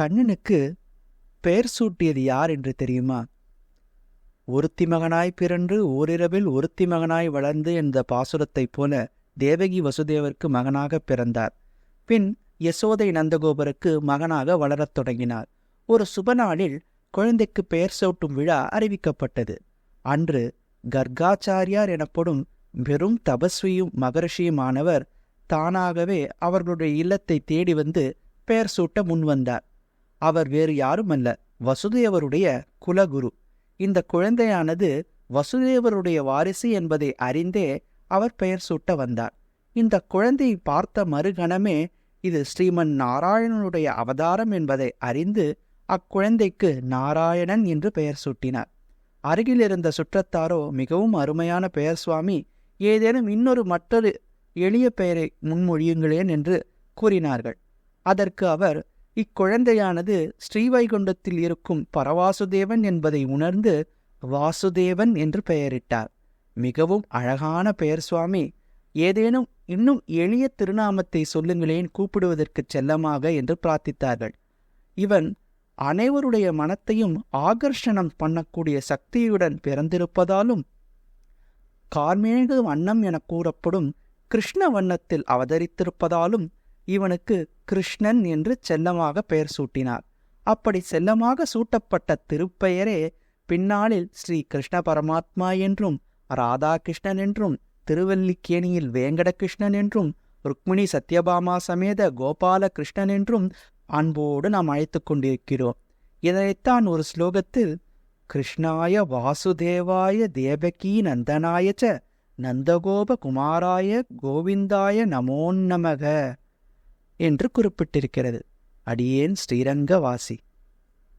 கண்ணனுக்கு பெயர் சூட்டியது யார் என்று தெரியுமா? ஒருத்தி மகனாய் பிறன்று ஓரிரவில் ஒருத்தி மகனாய் வளர்ந்து என்ற பாசுரத்தைப் போல தேவகி வசுதேவருக்கு மகனாக பிறந்தார். பின் யசோதை நந்தகோபருக்கு மகனாக வளரத் தொடங்கினார். ஒரு சுபநாளில் குழந்தைக்கு பெயர் சூட்டும் விழா அறிவிக்கப்பட்டது. அன்று கர்காச்சாரியார் எனப்படும் வெறும் தபஸ்வியும் மகரிஷியுமானவர் தானாகவே அவர்களுடைய இல்லத்தை தேடி வந்து பெயர் சூட்ட முன்வந்தார். அவர் வேறு யாருமல்ல, வசுதேவருடைய குலகுரு. இந்த குழந்தையானது வசுதேவருடைய வாரிசு என்பதை அறிந்தே அவர் பெயர் சூட்ட வந்தார். இந்த குழந்தையை பார்த்த மறுகணமே இது ஸ்ரீமன் நாராயணனுடைய அவதாரம் என்பதை அறிந்து அக்குழந்தைக்கு நாராயணன் என்று பெயர் சூட்டினார். அருகில் இருந்த சுற்றத்தாரோ, மிகவும் அருமையான பெயர் சுவாமி, ஏதேனும் மற்றொரு எளிய பெயரை முன்மொழியுங்களேன் என்று கூறினார்கள். அதற்கு அவர், இக்குழந்தையானது ஸ்ரீவைகுண்டத்தில் இருக்கும் பரவாசுதேவன் என்பதை உணர்ந்து வாசுதேவன் என்று பெயரிட்டார். மிகவும் அழகான பெயர் சுவாமி, ஏதேனும் இன்னும் எளிய திருநாமத்தை சொல்லுங்களேன் கூப்பிடுவதற்கு செல்லமாக என்று பிரார்த்தித்தார்கள். இவன் அனைவருடைய மனத்தையும் ஆகர்ஷணம் பண்ணக்கூடிய சக்தியுடன் பிறந்திருப்பதாலும் கார்மேக வண்ணம் என கூறப்படும் கிருஷ்ண வண்ணத்தில் அவதரித்திருப்பதாலும் இவனுக்கு கிருஷ்ணன் என்று செல்லமாக பெயர் சூட்டினார். அப்படி செல்லமாக சூட்டப்பட்ட திருப்பெயரே பின்னாளில் ஸ்ரீ கிருஷ்ண பரமாத்மா என்றும், ராதாகிருஷ்ணன் என்றும், திருவல்லிக்கேணியில் வேங்கடகிருஷ்ணன் என்றும், ருக்மிணி சத்யபாமா சமேத கோபால கிருஷ்ணன் என்றும் அன்போடு நாம் அழைத்து கொண்டிருக்கிறோம். இதனைத்தான் ஒரு ஸ்லோகத்தில் கிருஷ்ணாய வாசுதேவாய தேவகீ நந்தனாய ச நந்தகோப குமாராய கோவிந்தாய நமோன்னமக என்று குறிப்பிட்டிருக்கிறது. அடியேன் ஸ்ரீரங்கவாசி.